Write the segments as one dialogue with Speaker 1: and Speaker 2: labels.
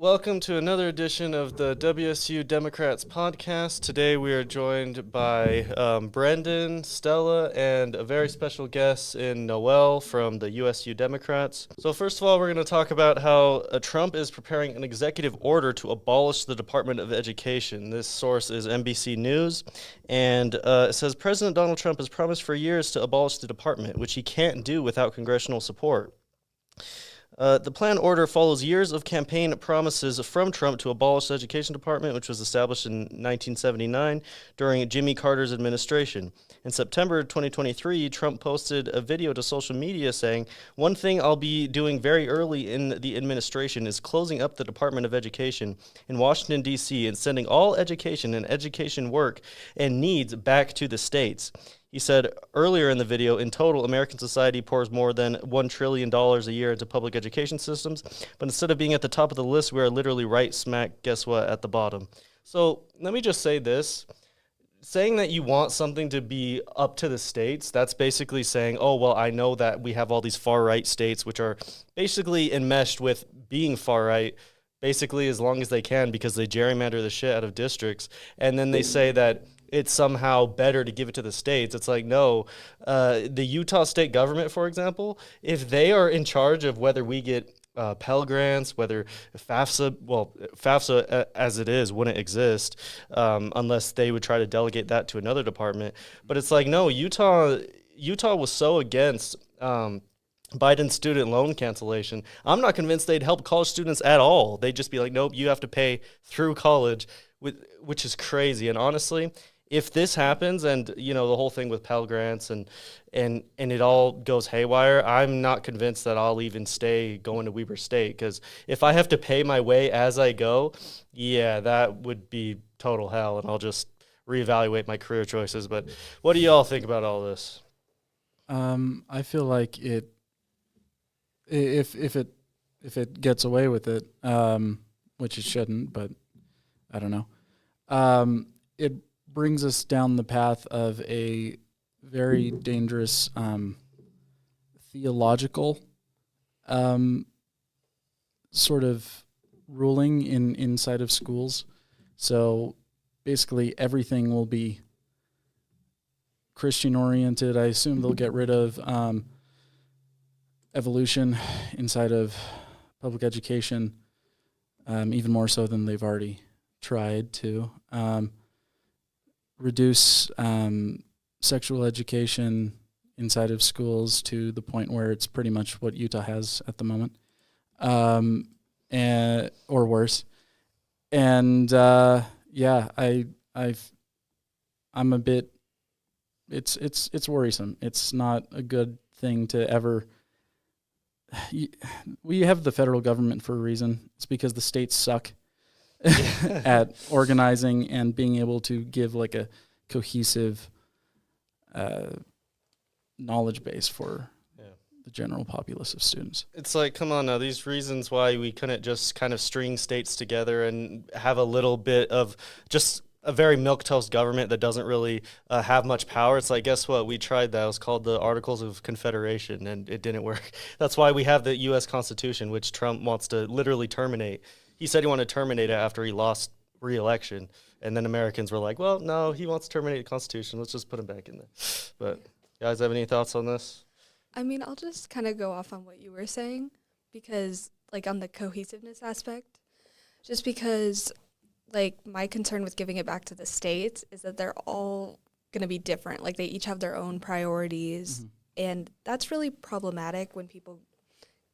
Speaker 1: Welcome to another edition of the WSU Democrats podcast. Today we are joined by Brendan, Stella, and a very special guest in Noelle from the USU Democrats. So first of all, we're going to talk about how Trump is preparing an executive order to abolish the Department of Education. This source is NBC News, and it says President Donald Trump has promised for years to abolish the department, which he can't do without congressional support. The planned order follows years of campaign promises from Trump to abolish the Education Department, which was established in 1979 during Jimmy Carter's administration. In September 2023, Trump posted a video to social media saying, "One thing I'll be doing very early in the administration is closing up the Department of Education in Washington, D.C., and sending all education and education work and needs back to the states." He said earlier in the video, in total, American society pours more than $1 trillion a year into public education systems, but instead of being at the top of the list, we are literally right smack, guess what, at the bottom. So let me just say this. Saying that you want something to be up to the states, that's basically saying, oh, well, I know that we have all these far-right states which are basically enmeshed with being far-right, basically as long as they can because they gerrymander the shit out of districts, and then they say that it's somehow better to give it to the states. It's like, no, the Utah state government, for example, if they are in charge of whether we get Pell Grants, whether FAFSA as it is wouldn't exist unless they would try to delegate that to another department. But it's like, no, Utah was so against Biden's student loan cancellation. I'm not convinced they'd help college students at all. They'd just be like, nope, you have to pay through college, which is crazy. And honestly, if this happens and, you know, the whole thing with Pell Grants and it all goes haywire, I'm not convinced that I'll even stay going to Weber State, because if I have to pay my way as I go, yeah, that would be total hell, and I'll just reevaluate my career choices. But what do y'all think about all this?
Speaker 2: I feel like if it gets away with it, which it shouldn't, but I don't know, it brings us down the path of a very dangerous theological sort of ruling inside of schools. So basically everything will be Christian oriented. I assume they'll get rid of evolution inside of public education, even more so than they've already tried to. Reduce sexual education inside of schools to the point where it's pretty much what Utah has at the moment, or worse. And yeah, I'm a bit. It's worrisome. It's not a good thing to ever. We have the federal government for a reason. It's because the states suck at organizing and being able to give like a cohesive knowledge base for the general populace of students.
Speaker 1: It's like, come on now, these reasons why we couldn't just kind of string states together and have a little bit of just a very milquetoast government that doesn't really have much power. It's like, guess what? We tried that. It was called the Articles of Confederation, and it didn't work. That's why we have the U.S. Constitution, which Trump wants to literally terminate. He said he wanted to terminate it after he lost re-election, and then Americans were like, well, no, he wants to terminate the Constitution. Let's just put him back in there. But guys, have any thoughts on this?
Speaker 3: I mean, I'll just kind of go off on what you were saying, because, like, on the cohesiveness aspect, just because, like, my concern with giving it back to the states is that they're all going to be different. Like, they each have their own priorities, and that's really problematic when people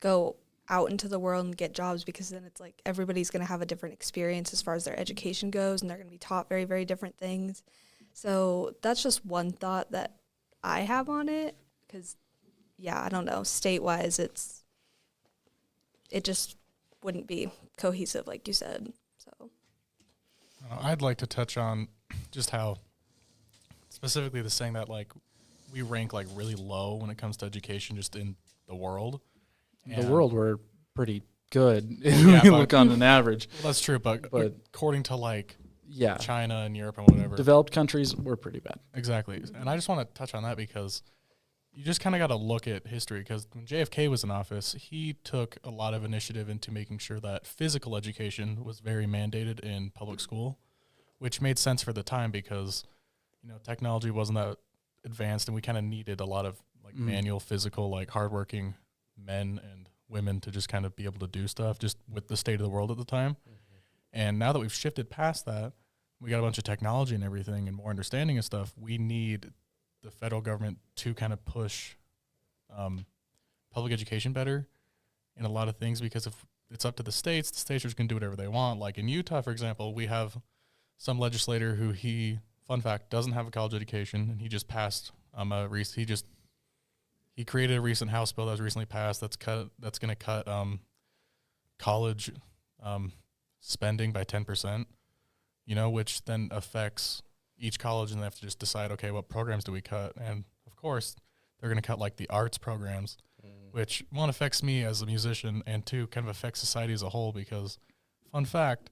Speaker 3: go out into the world and get jobs, because then it's like everybody's going to have a different experience as far as their education goes, and they're going to be taught very, very different things. So that's just one thought that I have on it, because, yeah, I don't know, state-wise, it just wouldn't be cohesive, like you said. So
Speaker 4: I'd like to touch on just how specifically the saying that, like, we rank, like, really low when it comes to education just in the world.
Speaker 2: The world, we're pretty good if we look on an average.
Speaker 4: Well, that's true, but according to, like, China and Europe and whatever.
Speaker 2: Developed countries, we're pretty bad.
Speaker 4: Exactly. And I just want to touch on that because you just kind of got to look at history, because when JFK was in office, he took a lot of initiative into making sure that physical education was very mandated in public school, which made sense for the time because, technology wasn't that advanced, and we kind of needed a lot of manual, physical, hardworking men and women to just kind of be able to do stuff just with the state of the world at the time. And now that we've shifted past that, we got a bunch of technology and everything and more understanding of stuff. We need the federal government to kind of push public education better in a lot of things, because if it's up to the states are just going to do whatever they want. Like in Utah, for example, we have some legislator who fun fact, doesn't have a college education, and he just passed he created a recent House bill that was recently passed that's going to cut college spending by 10%, which then affects each college, and they have to just decide, okay, what programs do we cut? And of course, they're going to cut the arts programs, which one affects me as a musician, and two kind of affects society as a whole, because fun fact,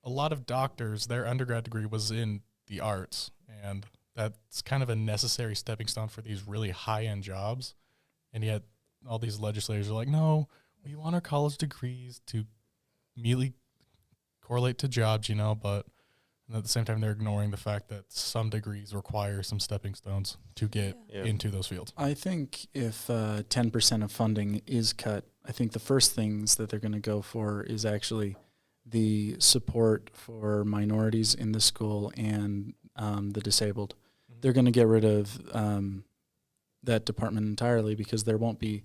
Speaker 4: a lot of doctors, their undergrad degree was in the arts, and that's kind of a necessary stepping stone for these really high-end jobs. And yet all these legislators are like, no, we want our college degrees to immediately correlate to jobs, but at the same time, they're ignoring the fact that some degrees require some stepping stones to get into those fields.
Speaker 2: I think if 10% of funding is cut, I think the first things that they're going to go for is actually the support for minorities in the school and the disabled. Mm-hmm. They're going to get rid of that department entirely, because there won't be,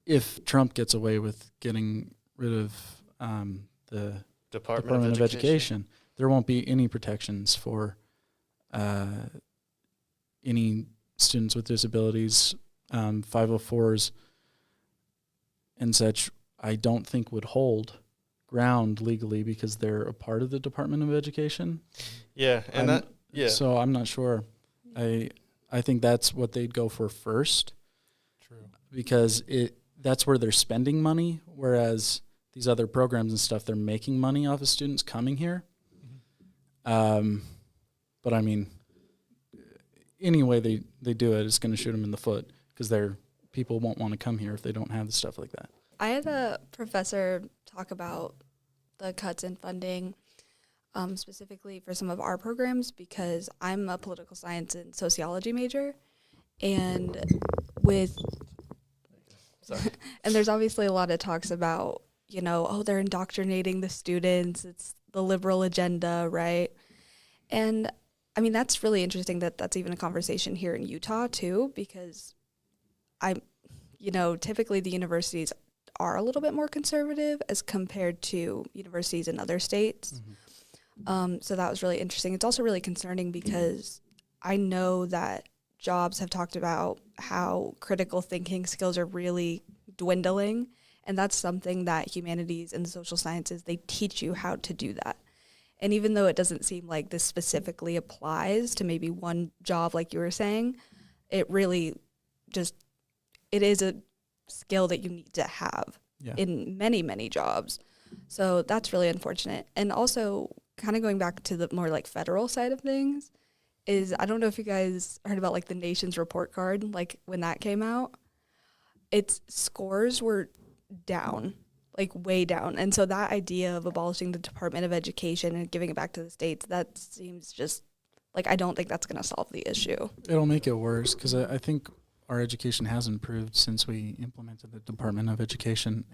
Speaker 2: if Trump gets away with getting rid of the Department of Education, there won't be any protections for any students with disabilities. 504s and such, I don't think would hold ground legally, because they're a part of the Department of Education.
Speaker 1: Yeah, and
Speaker 2: So I'm not sure. I think that's what they'd go for first.
Speaker 4: True.
Speaker 2: Because that's where they're spending money, whereas these other programs and stuff, they're making money off of students coming here. But I mean, any way they do it, it's going to shoot them in the foot, because people won't want to come here if they don't have the stuff like that.
Speaker 3: I had a professor talk about the cuts in funding, specifically for some of our programs, because I'm a political science and sociology major, and and there's obviously a lot of talks about, they're indoctrinating the students, it's the liberal agenda, right? And I mean, that's really interesting that that's even a conversation here in Utah too, because typically the universities are a little bit more conservative as compared to universities in other states. Mm-hmm. So that was really interesting. It's also really concerning because I know that jobs have talked about how critical thinking skills are really dwindling, and that's something that humanities and the social sciences, they teach you how to do that. And even though it doesn't seem like this specifically applies to maybe one job, like you were saying, it really it is a skill that you need to have in many, many jobs. So that's really unfortunate. And also, kind of going back to the more federal side of things, is I don't know if you guys heard about the nation's report card, when that came out, its scores were down, way down. And so that idea of abolishing the Department of Education and giving it back to the states, that seems just I don't think that's going to solve the issue. It'll
Speaker 2: make it worse, because I think our education has improved since we implemented the Department of Education.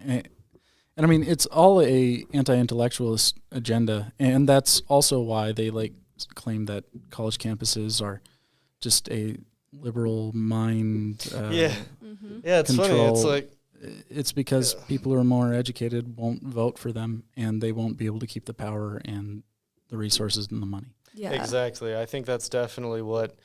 Speaker 2: And I mean, it's all a anti-intellectualist agenda, and that's also why they claim that college campuses are just a liberal mind
Speaker 1: it's
Speaker 2: control.
Speaker 1: Funny,
Speaker 2: it's because people who are more educated won't vote for them, and they won't be able to keep the power and the resources and the money.
Speaker 3: Yeah,
Speaker 1: exactly. I think that's definitely what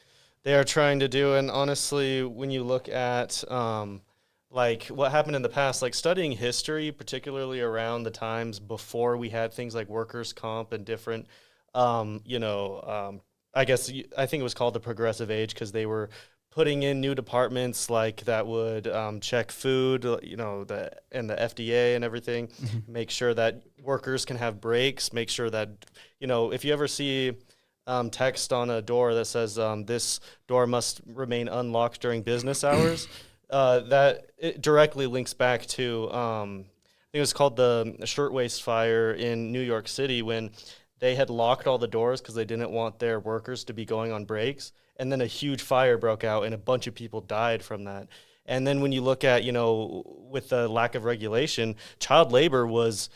Speaker 1: they are trying to do. And honestly, when you look at what happened in the past, studying history, particularly around the times before we had things like workers' comp and different, I think it was called the progressive age, because they were putting in new departments that would check food, and the FDA and everything, make sure that workers can have breaks, make sure that, if you ever see text on a door that says this door must remain unlocked during business hours. That it directly links back to I think it was called the Shirtwaist Fire in New York City, when they had locked all the doors because they didn't want their workers to be going on breaks, and then a huge fire broke out and a bunch of people died from that. And then when you look at, with the lack of regulation, child labor was,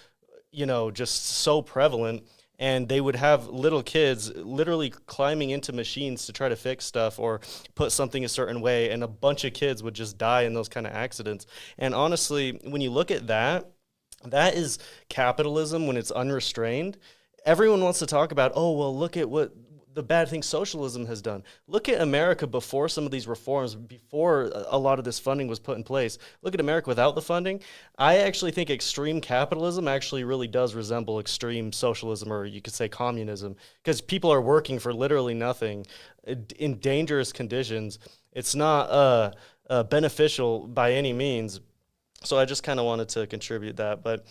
Speaker 1: just so prevalent. And they would have little kids literally climbing into machines to try to fix stuff or put something a certain way, and a bunch of kids would just die in those kind of accidents. And honestly, when you look at that, that is capitalism when it's unrestrained. Everyone wants to talk about, oh, well, look at what the bad thing socialism has done. Look at America before some of these reforms, before a lot of this funding was put in place. Look at America without the funding. I actually think extreme capitalism actually really does resemble extreme socialism, or you could say communism, because people are working for literally nothing in dangerous conditions. It's not beneficial by any means. So I just kind of wanted to contribute that. But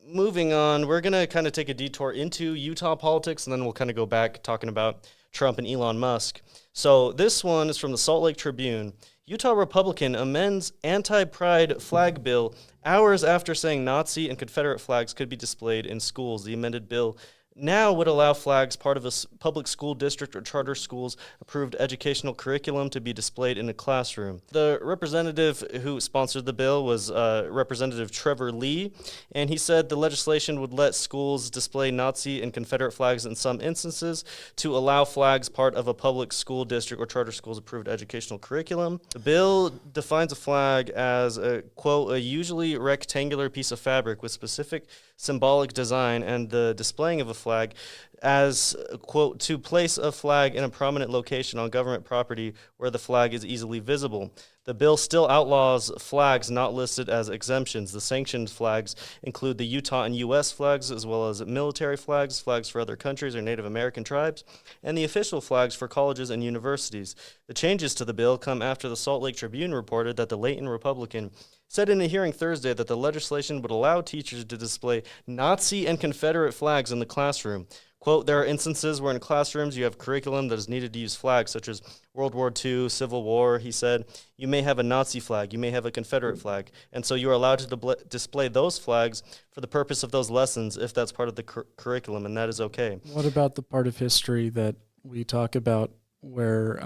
Speaker 1: moving on, we're going to kind of take a detour into Utah politics, and then we'll kind of go back talking about Trump and Elon Musk. So this one is from the Salt Lake Tribune. Utah Republican amends anti-pride flag bill hours after saying Nazi and Confederate flags could be displayed in schools. The amended bill now would allow flags part of a public school district or charter school's approved educational curriculum to be displayed in a classroom. The representative who sponsored the bill was Representative Trevor Lee, and he said the legislation would let schools display Nazi and Confederate flags in some instances to allow flags part of a public school district or charter school's approved educational curriculum. The bill defines a flag as a, quote, a usually rectangular piece of fabric with specific symbolic design, and the displaying of a flag as, quote, to place a flag in a prominent location on government property where the flag is easily visible. The bill still outlaws flags not listed as exemptions. The sanctioned flags include the Utah and U.S. flags, as well as military flags, flags for other countries or Native American tribes, and the official flags for colleges and universities. The changes to the bill come after the Salt Lake Tribune reported that the Layton Republican said in a hearing Thursday that the legislation would allow teachers to display Nazi and Confederate flags in the classroom. Quote, there are instances where in classrooms you have curriculum that is needed to use flags, such as World War II, Civil War, he said. You may have a Nazi flag, you may have a Confederate flag, and so you are allowed to display those flags for the purpose of those lessons if that's part of the curriculum, and that is okay.
Speaker 2: What about the part of history that we talk about where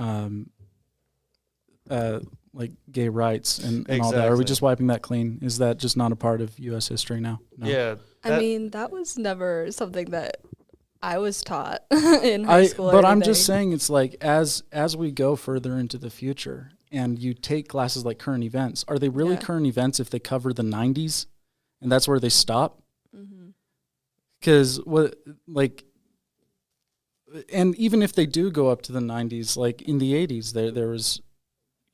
Speaker 2: like gay rights and all that? Are we just wiping that clean? Is that just not a part of U.S. history now? No.
Speaker 1: Yeah.
Speaker 3: I mean, that was never something that I was taught in high school.
Speaker 2: But I'm just saying, it's like as we go further into the future and you take classes like current events, are they really current events if they cover the 90s and that's where they stop? Because and even if they do go up to the 90s, like in the 80s, there was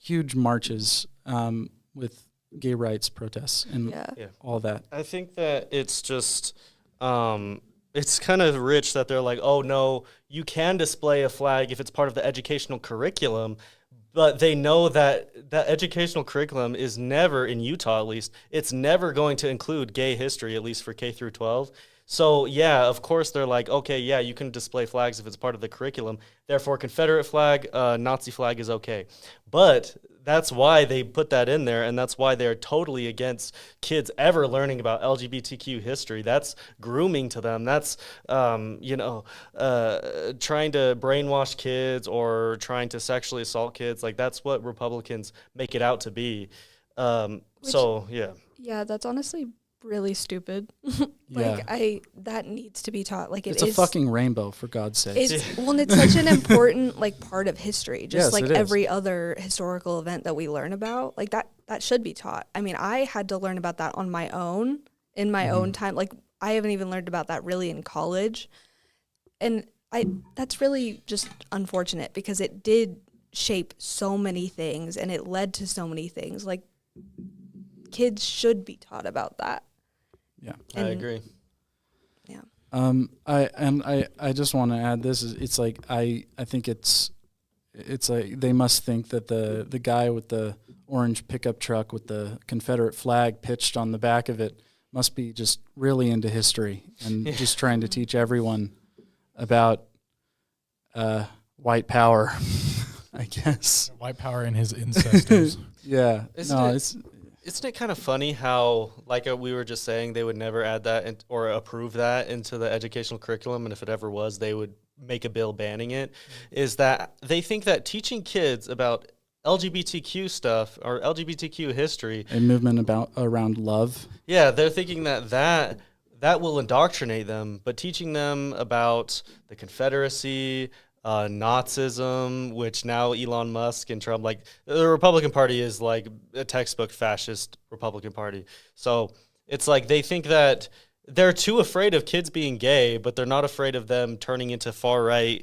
Speaker 2: huge marches with gay rights protests and all that.
Speaker 1: I think that it's just it's kind of rich that they're like, oh no, you can display a flag if it's part of the educational curriculum, but they know that that educational curriculum is never, in Utah at least, it's never going to include gay history, at least for K through 12. So yeah, of course they're like, okay, yeah, you can display flags if it's part of the curriculum. Therefore, Confederate flag, Nazi flag is okay. But that's why they put that in there, and that's why they're totally against kids ever learning about LGBTQ history. That's grooming to them. That's, trying to brainwash kids or trying to sexually assault kids. Like, that's what Republicans make it out to be.
Speaker 3: Yeah, that's honestly really stupid. That needs to be taught. Like,
Speaker 2: it's a fucking rainbow, for God's sake.
Speaker 3: It's such an important part of history, just like every other historical event that we learn about. Like that should be taught. I mean, I had to learn about that on my own in my own time. Like, I haven't even learned about that really in college, and that's really just unfortunate because it did shape so many things and it led to so many things. Like, kids should be taught about that.
Speaker 2: Yeah,
Speaker 1: I agree.
Speaker 3: Yeah.
Speaker 2: I just want to add this is it's like I think it's like they must think that the guy with the orange pickup truck with the Confederate flag pitched on the back of it must be just really into history and just trying to teach everyone about white power, I guess.
Speaker 4: White power and his ancestors.
Speaker 2: Yeah.
Speaker 1: Isn't it kind of funny how, like we were just saying, they would never add that or approve that into the educational curriculum, and if it ever was, they would make a bill banning it, is that they think that teaching kids about LGBTQ stuff or LGBTQ history,
Speaker 2: a movement around love.
Speaker 1: Yeah, they're thinking that will indoctrinate them, but teaching them about the Confederacy, Nazism, which now Elon Musk and Trump, like the Republican Party is like a textbook fascist Republican Party. So it's like they think that they're too afraid of kids being gay, but they're not afraid of them turning into far right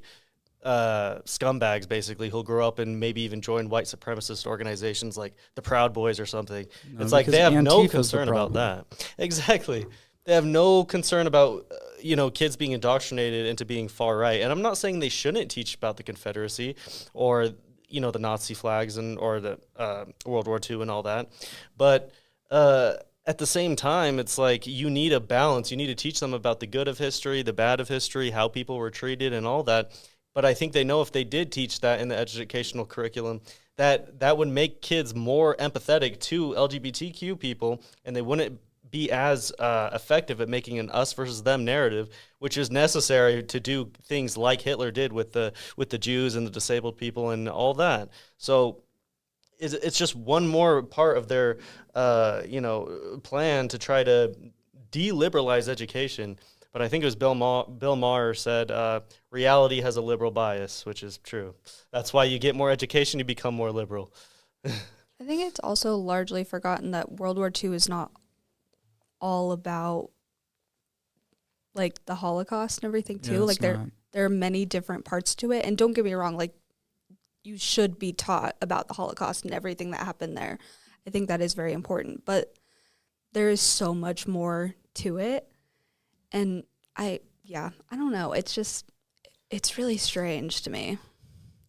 Speaker 1: scumbags, basically, who'll grow up and maybe even join white supremacist organizations like the Proud Boys or something.
Speaker 2: No,
Speaker 1: it's like they have no
Speaker 2: Antifa's
Speaker 1: concern about that. Exactly. They have no concern about kids being indoctrinated into being far right. And I'm not saying they shouldn't teach about the Confederacy or the Nazi flags or the World War II and all that, but at the same time, it's like you need a balance. You need to teach them about the good of history, the bad of history, how people were treated, and all that. But I think they know if they did teach that in the educational curriculum, that would make kids more empathetic to LGBTQ people, and they wouldn't be as effective at making an us versus them narrative, which is necessary to do things like Hitler did with the Jews and the disabled people and all that. So it's just one more part of their plan to try to deliberalize education. But I think it was Bill Maher said, reality has a liberal bias, which is true. That's why you get more education, you become more liberal.
Speaker 3: I think it's also largely forgotten that World War II is not all about like the Holocaust and everything too.
Speaker 2: Yeah,
Speaker 3: like there are many different parts to it. And don't get me wrong, like you should be taught about the Holocaust and everything that happened there. I think that is very important. But there is so much more to it. And I don't know. It's really strange to me.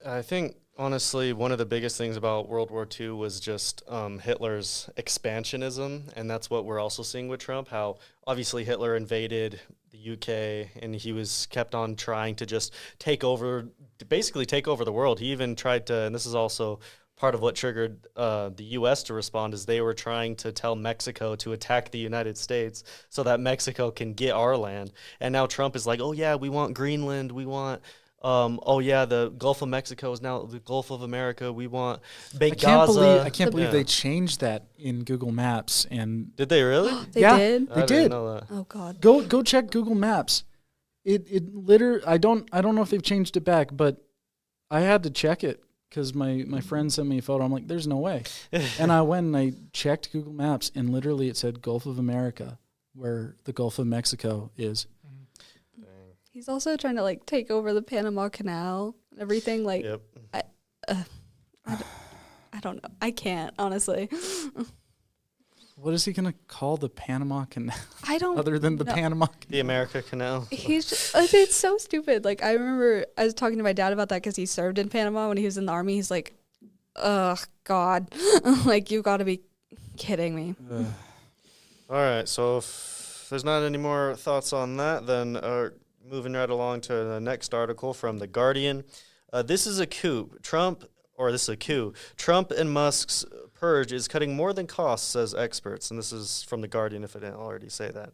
Speaker 1: I think, honestly, one of the biggest things about World War II was just Hitler's expansionism, and that's what we're also seeing with Trump, how obviously Hitler invaded the UK, and he was kept on trying to just basically take over the world. He even tried to, and this is also part of what triggered the U.S. to respond, is they were trying to tell Mexico to attack the United States so that Mexico can get our land. And now Trump is like, oh, yeah, we want Greenland. We want, the Gulf of Mexico is now the Gulf of America. We want Gaza.
Speaker 2: I can't believe they changed that in Google Maps. And
Speaker 1: did they really?
Speaker 3: They did?
Speaker 2: They
Speaker 1: I
Speaker 2: did.
Speaker 1: didn't know that.
Speaker 3: Oh, God.
Speaker 2: Go check Google Maps. It literally, I don't know if they've changed it back, but I had to check it. Because my friend sent me a photo. I'm like, there's no way. And I went and I checked Google Maps, and literally it said Gulf of America, where the Gulf of Mexico is.
Speaker 1: Dang.
Speaker 3: He's also trying to, like, take over the Panama Canal and everything. Like,
Speaker 1: Yep.
Speaker 3: I don't know. I can't, honestly.
Speaker 2: What is he going to call the Panama Canal?
Speaker 3: I don't
Speaker 2: Other than the
Speaker 3: know.
Speaker 2: Panama Canal?
Speaker 1: The America Canal.
Speaker 3: He's just, it's so stupid. Like, I remember I was talking to my dad about that because he served in Panama when he was in the Army. He's like, ugh, God. Like, you got to be kidding me.
Speaker 1: All right, so if there's not any more thoughts on that, then moving right along to the next article from The Guardian. This is a coup. Trump and Musk's purge is cutting more than costs, says experts. And this is from The Guardian, if I didn't already say that.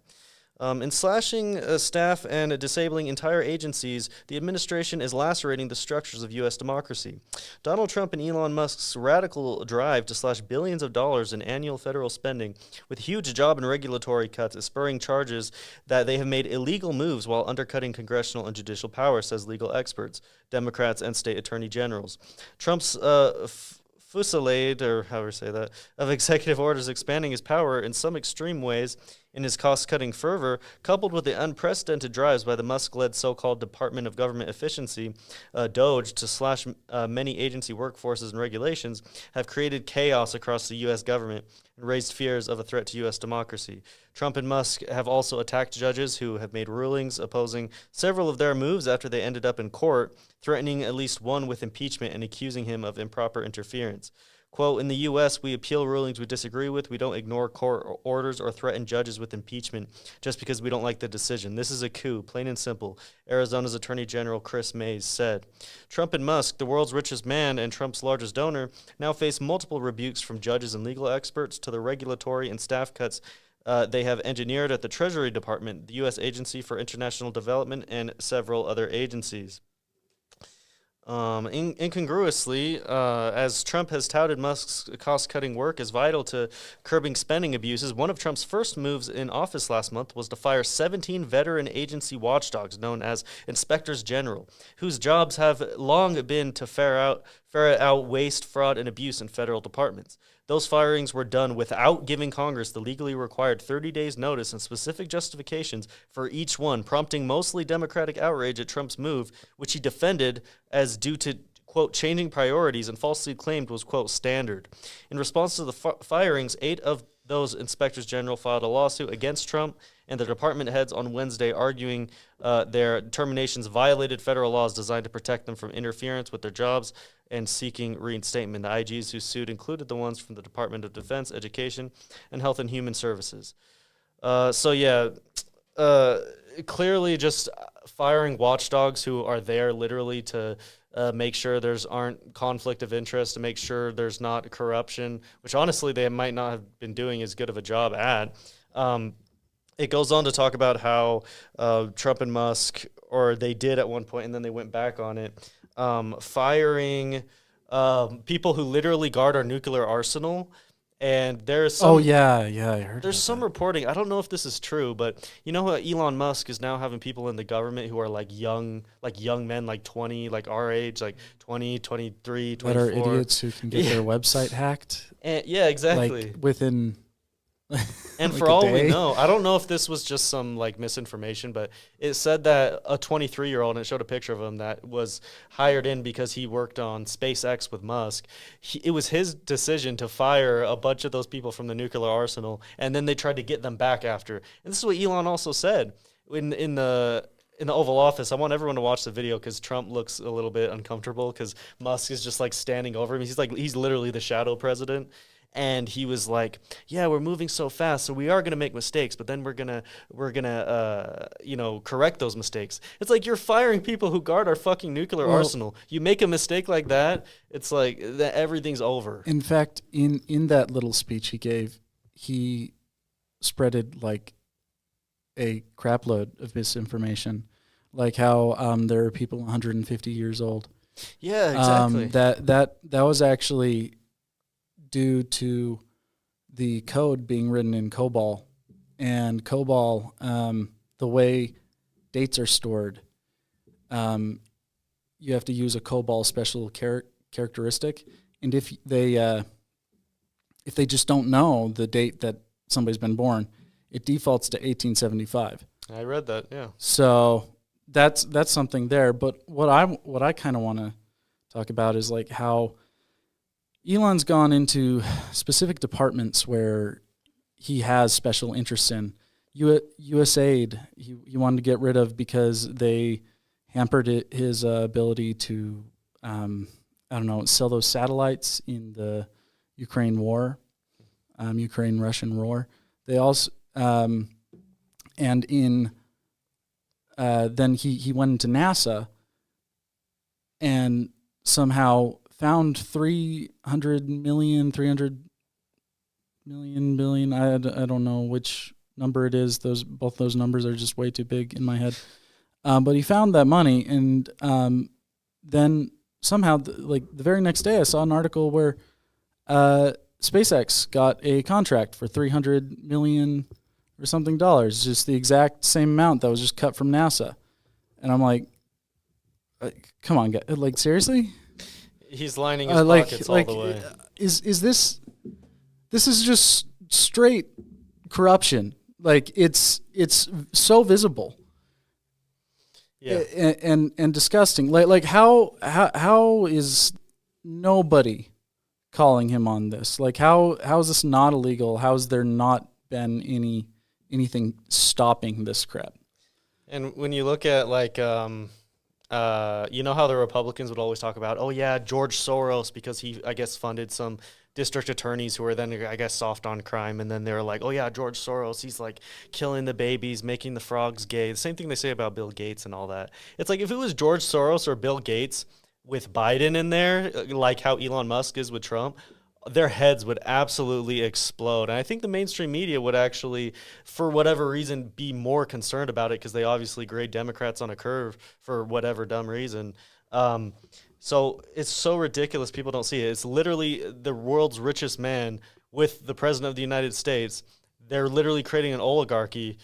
Speaker 1: In slashing staff and disabling entire agencies, the administration is lacerating the structures of U.S. democracy. Donald Trump and Elon Musk's radical drive to slash billions of dollars in annual federal spending with huge job and regulatory cuts is spurring charges that they have made illegal moves while undercutting congressional and judicial power, says legal experts, Democrats, and state attorney generals. Trump's fusillade, or however you say that, of executive orders expanding his power in some extreme ways in his cost-cutting fervor, coupled with the unprecedented drives by the Musk-led so-called Department of Government Efficiency, DOGE, to slash many agency workforces and regulations, have created chaos across the U.S. government and raised fears of a threat to U.S. democracy. Trump and Musk have also attacked judges who have made rulings opposing several of their moves after they ended up in court, threatening at least one with impeachment and accusing him of improper interference. Quote, in the U.S., we appeal rulings we disagree with. We don't ignore court orders or threaten judges with impeachment just because we don't like the decision. This is a coup, plain and simple, Arizona's Attorney General Chris Mays said. Trump and Musk, the world's richest man and Trump's largest donor, now face multiple rebukes from judges and legal experts to the regulatory and staff cuts they have engineered at the Treasury Department, the U.S. Agency for International Development, and several other agencies. Incongruously, as Trump has touted Musk's cost-cutting work as vital to curbing spending abuses, one of Trump's first moves in office last month was to fire 17 veteran agency watchdogs known as inspectors general, whose jobs have long been to ferret out waste, fraud, and abuse in federal departments. Those firings were done without giving Congress the legally required 30 days notice and specific justifications for each one, prompting mostly Democratic outrage at Trump's move, which he defended as due to, quote, changing priorities and falsely claimed was, quote, standard. In response to the firings, 8 of those inspectors general filed a lawsuit against Trump and the department heads on Wednesday, arguing their terminations violated federal laws designed to protect them from interference with their jobs and seeking reinstatement. The IGs who sued included the ones from the Department of Defense, Education, and Health and Human Services. Clearly just firing watchdogs who are there literally to make sure aren't conflict of interest, to make sure there's not corruption, which honestly they might not have been doing as good of a job at. It goes on to talk about how Trump and Musk, or they did at one point and then they went back on it, firing people who literally guard our nuclear arsenal. And there's some,
Speaker 2: I heard.
Speaker 1: There's some reporting. I don't know if this is true, but you know how Elon Musk is now having people in the government who are like young men, like 20, like our age, like 20, 23, 24.
Speaker 2: That are idiots who can get their website hacked.
Speaker 1: And, yeah, exactly.
Speaker 2: Like within.
Speaker 1: And
Speaker 2: like
Speaker 1: for all we know, I don't know if this was just some like misinformation, but it said that a 23-year-old, and it showed a picture of him, that was hired in because he worked on SpaceX with Musk. It was his decision to fire a bunch of those people from the nuclear arsenal, and then they tried to get them back after. And this is what Elon also said in the Oval Office. I want everyone to watch the video because Trump looks a little bit uncomfortable because Musk is just like standing over him. He's literally the shadow president. And he was like, "Yeah, we're moving so fast, so we are gonna make mistakes, but then we're gonna correct those mistakes." It's like you're firing people who guard our fucking nuclear arsenal. You make a mistake like that, it's like everything's over.
Speaker 2: In fact, in that little speech he gave, he spreaded like a crapload of misinformation, like how there are people 150 years old.
Speaker 1: Yeah, exactly.
Speaker 2: That was actually due to the code being written in COBOL. And COBOL, the way dates are stored, you have to use a COBOL special characteristic. And if they just don't know the date that somebody's been born, it defaults to 1875.
Speaker 1: I read that, yeah.
Speaker 2: So that's something there. But what I kind of want to talk about is like how Elon's gone into specific departments where he has special interests in. USAID, he wanted to get rid of because they hampered his ability to, sell those satellites in the Ukraine war, Ukraine-Russian war. They also, then he went into NASA and somehow found 300 million, I don't know which number it is. Both those numbers are just way too big in my head. But he found that money, and then somehow, the very next day, I saw an article where SpaceX got a contract for $300 million or something dollars, just the exact same amount that was just cut from NASA. And I'm like, come on, guys, like seriously?
Speaker 1: He's lining his pockets all the way.
Speaker 2: Is this is just straight corruption? Like it's so visible,
Speaker 1: yeah,
Speaker 2: and disgusting. Like how is nobody calling him on this? Like how is this not illegal? How has there not been anything stopping this crap?
Speaker 1: And when you look at you know how the Republicans would always talk about, oh yeah, George Soros, because he, I guess, funded some district attorneys who were then, I guess, soft on crime, and then they were like, oh yeah, George Soros, he's like killing the babies, making the frogs gay. The same thing they say about Bill Gates and all that. It's like if it was George Soros or Bill Gates with Biden in there, like how Elon Musk is with Trump, their heads would absolutely explode. And I think the mainstream media would actually, for whatever reason, be more concerned about it because they obviously grade Democrats on a curve for whatever dumb reason. So it's so ridiculous people don't see it. It's literally the world's richest man with the president of the United States. They're literally creating an oligarchy.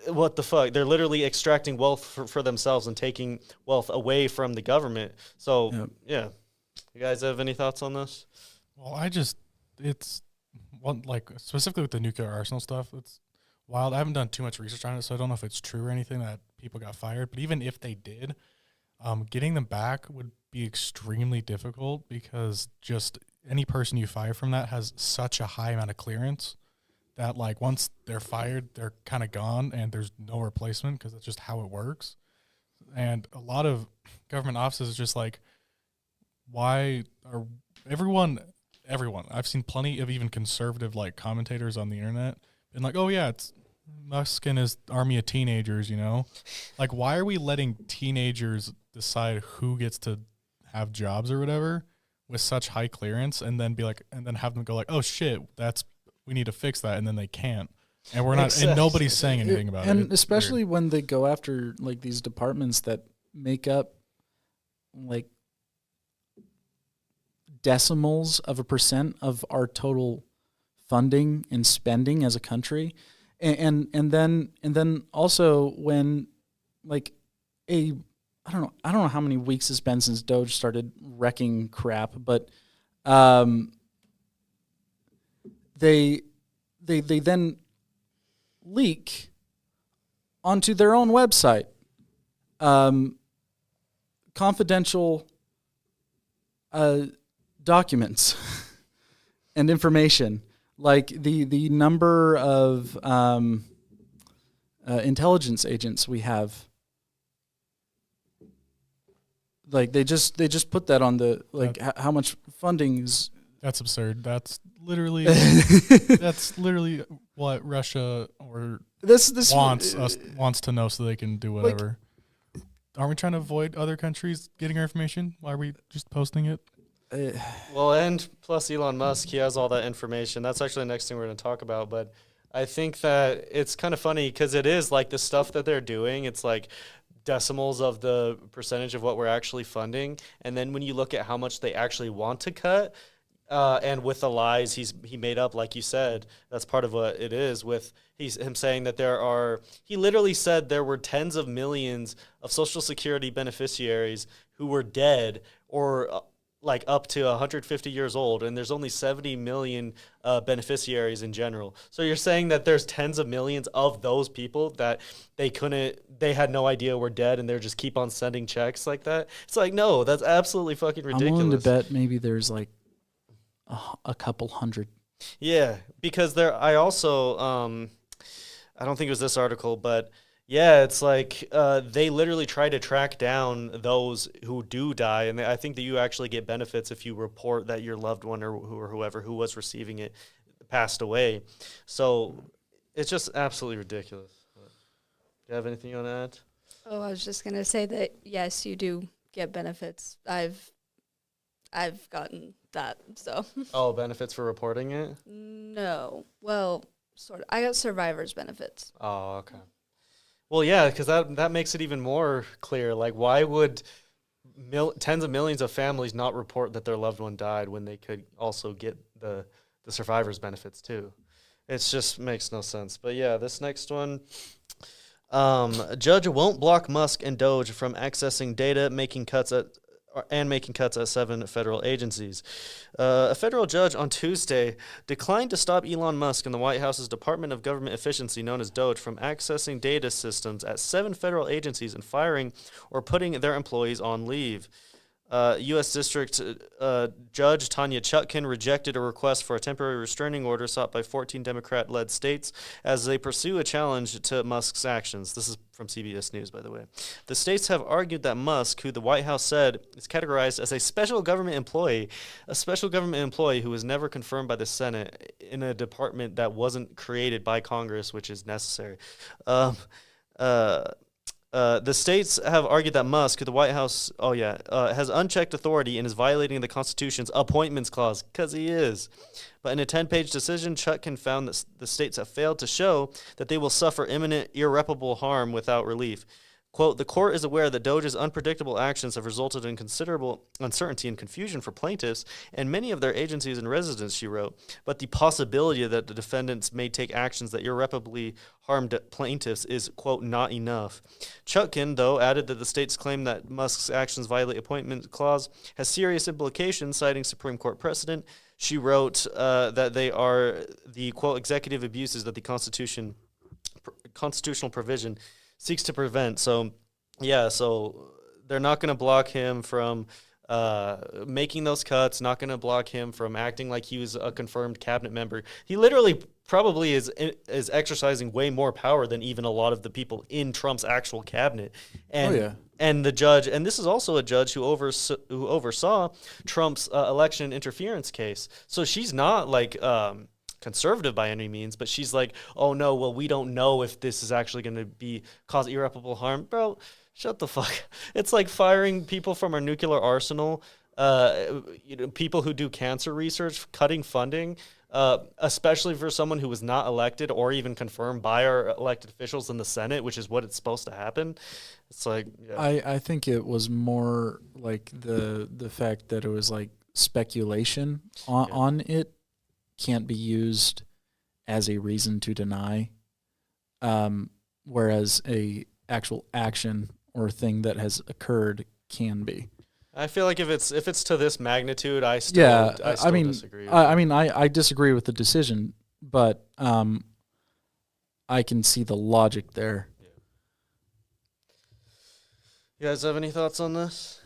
Speaker 1: What the fuck? They're literally extracting wealth for themselves and taking wealth away from the government. So,
Speaker 2: Yep.
Speaker 1: yeah. You guys have any thoughts on this?
Speaker 4: Well, it's one, like, specifically with the nuclear arsenal stuff, it's wild. I haven't done too much research on it, so I don't know if it's true or anything that people got fired. But even if they did, getting them back would be extremely difficult because just any person you fire from that has such a high amount of clearance that, like, once they're fired, they're kind of gone and there's no replacement because that's just how it works. And a lot of government offices is just like, why are everyone, I've seen plenty of even conservative, like, commentators on the internet and like, oh yeah, it's Musk and his army of teenagers, you know? Like, why are we letting teenagers decide who gets to have jobs or whatever with such high clearance and then be like, and then have them go like, oh shit, we need to fix that. And then they can't. And we're not,
Speaker 1: Exactly.
Speaker 4: and nobody's saying anything about it.
Speaker 2: And
Speaker 4: It's
Speaker 2: especially
Speaker 4: weird.
Speaker 2: when they go after like these departments that make up like decimals of a percent of our total funding and spending as a country, and then also when like I don't know how many weeks it's been since Doge started wrecking crap, but they then leak onto their own website confidential documents and information, like the number of intelligence agents we have. Like they just put that on the like how much funding is.
Speaker 4: That's absurd. That's literally what Russia or
Speaker 2: This
Speaker 4: wants to know so they can do whatever. Aren't we trying to avoid other countries getting our information? Why are we just posting it?
Speaker 1: Well, and plus Elon Musk, he has all that information. That's actually the next thing we're going to talk about. But I think that it's kind of funny because it is like the stuff that they're doing. It's like decimals of the percentage of what we're actually funding. And then when you look at how much they actually want to cut, and with the lies he made up, like you said, that's part of what it is with him saying that he literally said there were tens of millions of Social Security beneficiaries who were dead or like up to 150 years old, and there's only 70 million beneficiaries in general. So you're saying that there's tens of millions of those people that they had no idea were dead, and they're just keep on sending checks like that? It's like, no, that's absolutely fucking ridiculous.
Speaker 2: I'm willing to bet maybe there's like a couple hundred.
Speaker 1: Yeah, because I also, I don't think it was this article, but yeah, it's like they literally try to track down those who do die, and I think that you actually get benefits if you report that your loved one or whoever who was receiving it passed away. So it's just absolutely ridiculous. Do you have anything you want to add?
Speaker 3: Oh, I was just gonna say that yes, you do get benefits. I've gotten that. So
Speaker 1: Oh, benefits for reporting it?
Speaker 3: no, well, sort of. I got survivor's benefits.
Speaker 1: Oh, okay. Well, yeah, because that makes it even more clear. Like, why would tens of millions of families not report that their loved one died when they could also get the survivor's benefits too? It just makes no sense. But yeah, this next one. Judge won't block Musk and Doge from accessing data, making cuts at 7 federal agencies. A federal judge on Tuesday declined to stop Elon Musk and the White House's Department of Government Efficiency, known as DOGE, from accessing data systems at 7 federal agencies and firing or putting their employees on leave. U.S. District Judge Tanya Chutkan rejected a request for a temporary restraining order sought by 14 Democrat-led states as they pursue a challenge to Musk's actions. This is from CBS News, by the way. The states have argued that Musk, who the White House said is categorized as a special government employee who was never confirmed by the Senate in a department that wasn't created by Congress, which is necessary. The states have argued that Musk, who the White House, has unchecked authority and is violating the Constitution's appointments clause, because he is. But in a 10-page decision, Chutkan found that the states have failed to show that they will suffer imminent, irreparable harm without relief. Quote, the court is aware that DOGE's unpredictable actions have resulted in considerable uncertainty and confusion for plaintiffs and many of their agencies and residents, she wrote, but the possibility that the defendants may take actions that irreparably harmed plaintiffs is, quote, not enough. Chutkan, though, added that the states claim that Musk's actions violate appointment clause has serious implications, citing Supreme Court precedent. She wrote that they are the, quote, executive abuses that the constitutional provision seeks to prevent. So they're not going to block him from making those cuts, not going to block him from acting like he was a confirmed cabinet member. He literally probably is exercising way more power than even a lot of the people in Trump's actual cabinet. And and the judge, and this is also a judge who oversaw Trump's election interference case. So she's not like conservative by any means, but she's like, oh no, well, we don't know if this is actually going to cause irreparable harm. Bro, shut the fuck. It's like firing people from our nuclear arsenal, people who do cancer research, cutting funding, especially for someone who was not elected or even confirmed by our elected officials in the Senate, which is what it's supposed to happen. It's like, yeah.
Speaker 2: I think it was more like the fact that it was like speculation on it can't be used as a reason to deny, whereas a actual action or thing that has occurred can be.
Speaker 1: I feel like if it's to this magnitude, I still disagree.
Speaker 2: I disagree with the decision, but I can see the logic there.
Speaker 1: Yeah. You guys have any thoughts on this?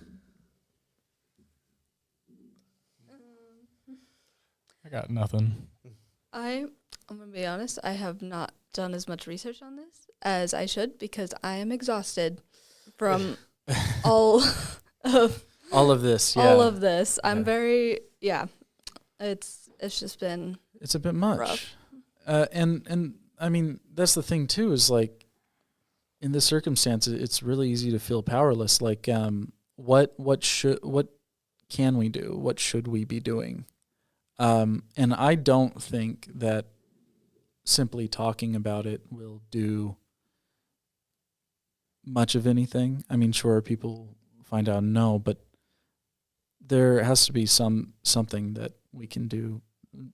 Speaker 4: I got nothing.
Speaker 3: I'm going to be honest, I have not done as much research on this as I should because I am exhausted from all of
Speaker 2: this. Yeah.
Speaker 3: All of this. I'm very, it's just been
Speaker 2: It's a bit much.
Speaker 3: rough.
Speaker 2: And I mean, that's the thing too, is like in this circumstance, it's really easy to feel powerless. Like, what can we do? What should we be doing? And I don't think that simply talking about it will do much of anything. I mean, sure, people find out no, but there has to be something that we can do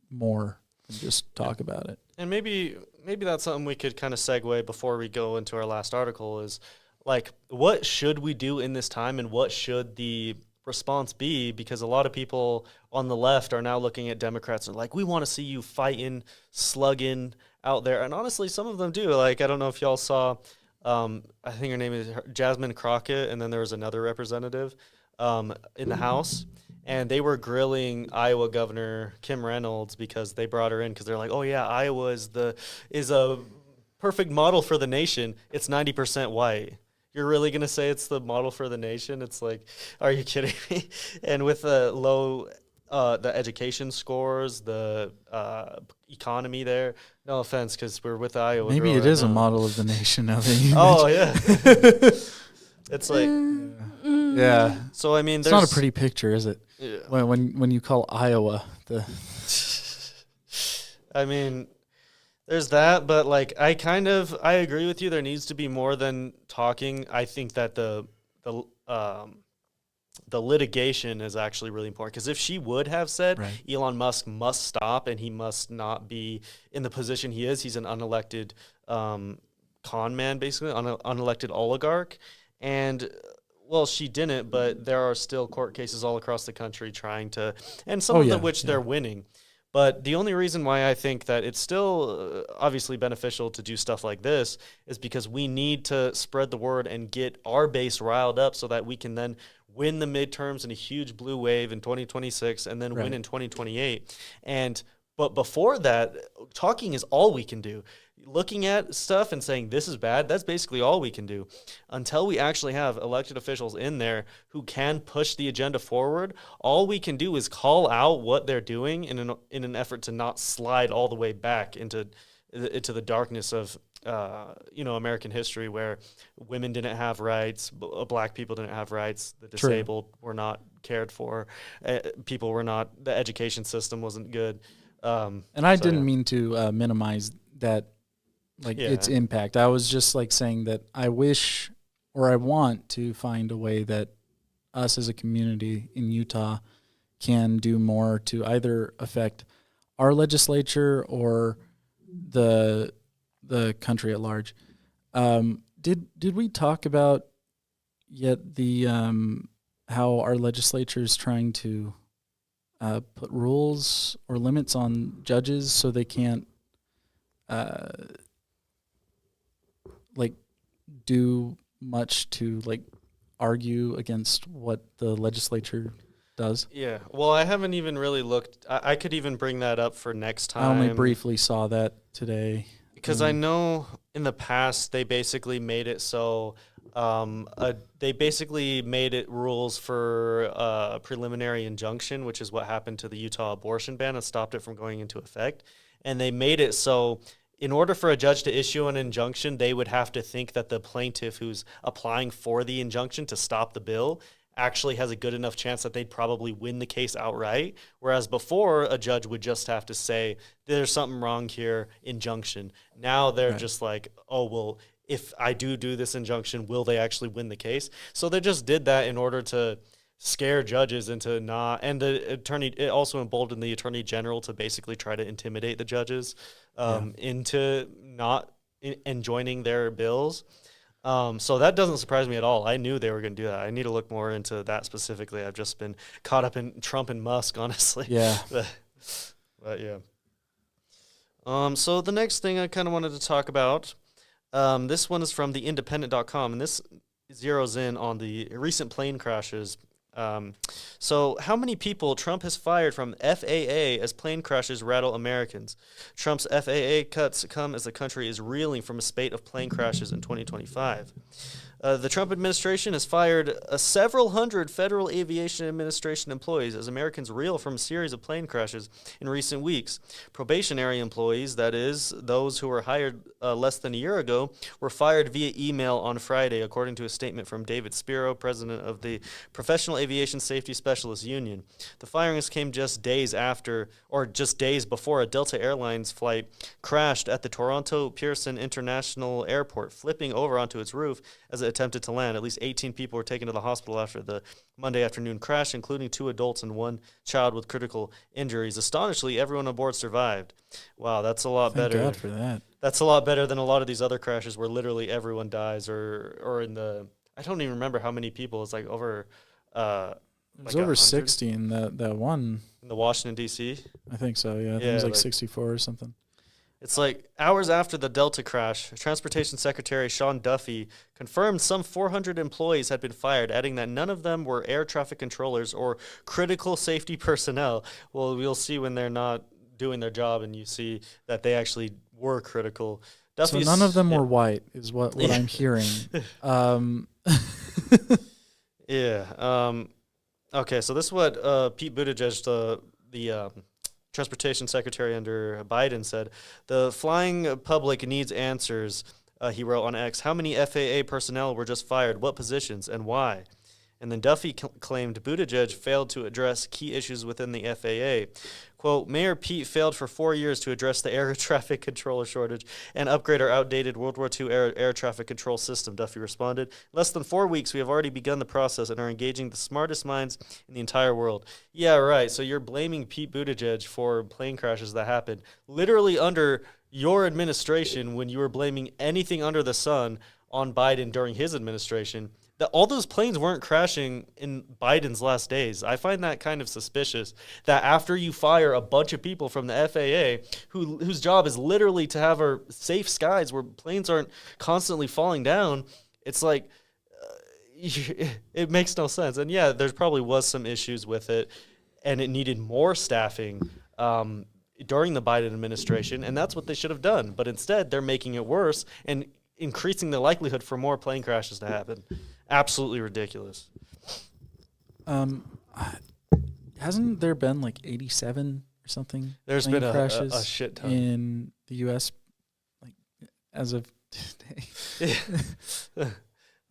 Speaker 2: more than just talk about it.
Speaker 1: And maybe that's something we could kind of segue before we go into our last article is like, what should we do in this time and what should the response be? Because a lot of people on the left are now looking at Democrats and like, we want to see you fighting, slugging out there. And honestly, some of them do. Like, I don't know if y'all saw, I think her name is Jasmine Crockett, and then there was another representative in the House, and they were grilling Iowa Governor Kim Reynolds because they brought her in because they're like, oh yeah, Iowa is a perfect model for the nation. It's 90% white. You're really going to say it's the model for the nation? It's like, are you kidding me? And with the low, the education scores, the economy there, no offense, because we're with Iowa.
Speaker 2: Maybe it is a model of the nation now that you
Speaker 1: Oh, yeah. It's like,
Speaker 2: yeah.
Speaker 1: So, I mean,
Speaker 2: It's not a pretty picture, is it?
Speaker 1: Yeah.
Speaker 2: When you call Iowa
Speaker 1: I mean, there's that, but like I agree with you. There needs to be more than talking. I think that the litigation is actually really important because if she would have said
Speaker 2: Right.
Speaker 1: Elon Musk must stop and he must not be in the position he is, he's an unelected con man, basically, unelected oligarch, and well, she didn't, but there are still court cases all across the country trying to, and some of them which they're winning. But the only reason why I think that it's still obviously beneficial to do stuff like this is because we need to spread the word and get our base riled up so that we can then win the midterms in a huge blue wave in 2026, and then win in 2028. But before that, talking is all we can do. Looking at stuff and saying this is bad, that's basically all we can do. Until we actually have elected officials in there who can push the agenda forward, all we can do is call out what they're doing in an effort to not slide all the way back into the darkness of American history, where women didn't have rights, black people didn't have rights, the disabled were not cared for, the education system wasn't good.
Speaker 2: And I didn't mean to minimize that, its impact. I was just saying that I wish, or I want to find a way that us as a community in Utah can do more to either affect our legislature or the country at large. Did we talk about yet the how our legislature is trying to put rules or limits on judges so they can't do much to argue against what the legislature does?
Speaker 1: Yeah. Well, I haven't even really looked. I could even bring that up for next time.
Speaker 2: I only briefly saw that today.
Speaker 1: Because I know in the past they basically made it so they basically made it rules for a preliminary injunction, which is what happened to the Utah abortion ban and stopped it from going into effect. And they made it so in order for a judge to issue an injunction, they would have to think that the plaintiff who's applying for the injunction to stop the bill actually has a good enough chance that they'd probably win the case outright. Whereas before, a judge would just have to say, there's something wrong here, injunction. Now they're just like, oh, well, if I do this injunction, will they actually win the case? So they just did that in order to scare judges into not, and it also emboldened the attorney general to basically try to intimidate the judges into not enjoining their bills. So that doesn't surprise me at all. I knew they were going to do that. I need to look more into that specifically. I've just been caught up in Trump and Musk, honestly.
Speaker 2: Yeah.
Speaker 1: But yeah. So the next thing I kind of wanted to talk about, this one is from theindependent.com, and this zeroes in on the recent plane crashes. So how many people Trump has fired from FAA as plane crashes rattle Americans? Trump's FAA cuts come as the country is reeling from a spate of plane crashes in 2025. The Trump administration has fired several hundred Federal Aviation Administration employees as Americans reel from a series of plane crashes in recent weeks. Probationary employees, that is, those who were hired less than a year ago, were fired via email on Friday, according to a statement from David Spiro, president of the Professional Aviation Safety Specialists Union. The firings came just days before a Delta Airlines flight crashed at the Toronto Pearson International Airport, flipping over onto its roof as it attempted to land. At least 18 people were taken to the hospital after the Monday afternoon crash, including 2 adults and 1 child with critical injuries. Astonishingly, everyone on board survived. Wow, that's a lot better.
Speaker 2: Thank God for that.
Speaker 1: That's a lot better than a lot of these other crashes where literally everyone dies, or in the, I don't even remember how many people. It's over
Speaker 2: it was over 60 in that one.
Speaker 1: In the Washington, D.C.?
Speaker 2: I think so, yeah. I think it was 64 or something.
Speaker 1: It's hours after the Delta crash, Transportation Secretary Sean Duffy confirmed some 400 employees had been fired, adding that none of them were air traffic controllers or critical safety personnel. Well, we'll see when they're not doing their job and you see that they actually were critical.
Speaker 2: Duffy's, so none of them were white is what I'm hearing.
Speaker 1: Okay, so this is what Pete Buttigieg, the Transportation Secretary under Biden, said. The flying public needs answers, he wrote on X. How many FAA personnel were just fired? What positions and why? And then Duffy claimed Buttigieg failed to address key issues within the FAA. Quote, Mayor Pete failed for 4 years to address the air traffic controller shortage and upgrade our outdated World War II air traffic control system, Duffy responded. Less than 4 weeks, we have already begun the process and are engaging the smartest minds in the entire world. Yeah, right. So you're blaming Pete Buttigieg for plane crashes that happened literally under your administration when you were blaming anything under the sun on Biden during his administration. All those planes weren't crashing in Biden's last days. I find that kind of suspicious that after you fire a bunch of people from the FAA whose job is literally to have our safe skies where planes aren't constantly falling down, it's it makes no sense. And yeah, there probably was some issues with it, and it needed more staffing during the Biden administration, and that's what they should have done. But instead, they're making it worse and increasing the likelihood for more plane crashes to happen. Absolutely ridiculous.
Speaker 2: Hasn't there been like 87 or something?
Speaker 1: There's
Speaker 2: plane
Speaker 1: been
Speaker 2: crashes
Speaker 1: a shit ton
Speaker 2: in the U.S. like as of today,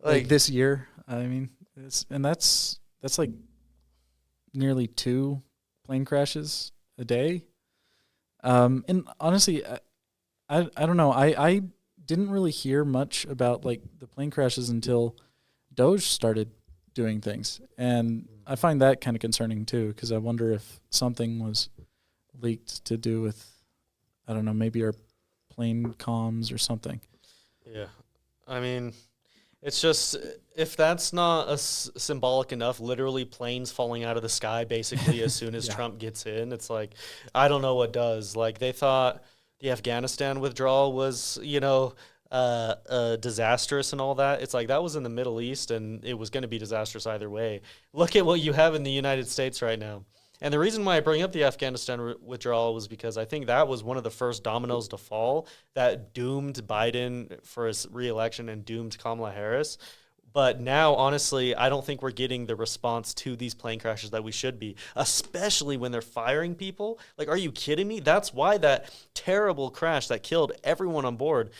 Speaker 2: like this year. I mean, that's like nearly 2 plane crashes a day. And honestly, I don't know. I didn't really hear much about like the plane crashes until DOGE started doing things, and I find that kind of concerning too, because I wonder if something was leaked to do with, I don't know, maybe our plane comms or something.
Speaker 1: Yeah, I mean, it's just, if that's not symbolic enough, literally planes falling out of the sky basically as soon as Trump gets in, it's like, I don't know what does. Like, they thought the Afghanistan withdrawal was, disastrous and all that. It's like, that was in the Middle East, and it was going to be disastrous either way. Look at what you have in the United States right now. And the reason why I bring up the Afghanistan withdrawal was because I think that was one of the first dominoes to fall that doomed Biden for his reelection and doomed Kamala Harris. But now, honestly, I don't think we're getting the response to these plane crashes that we should be, especially when they're firing people. Like, are you kidding me? That's why that terrible crash that killed everyone on board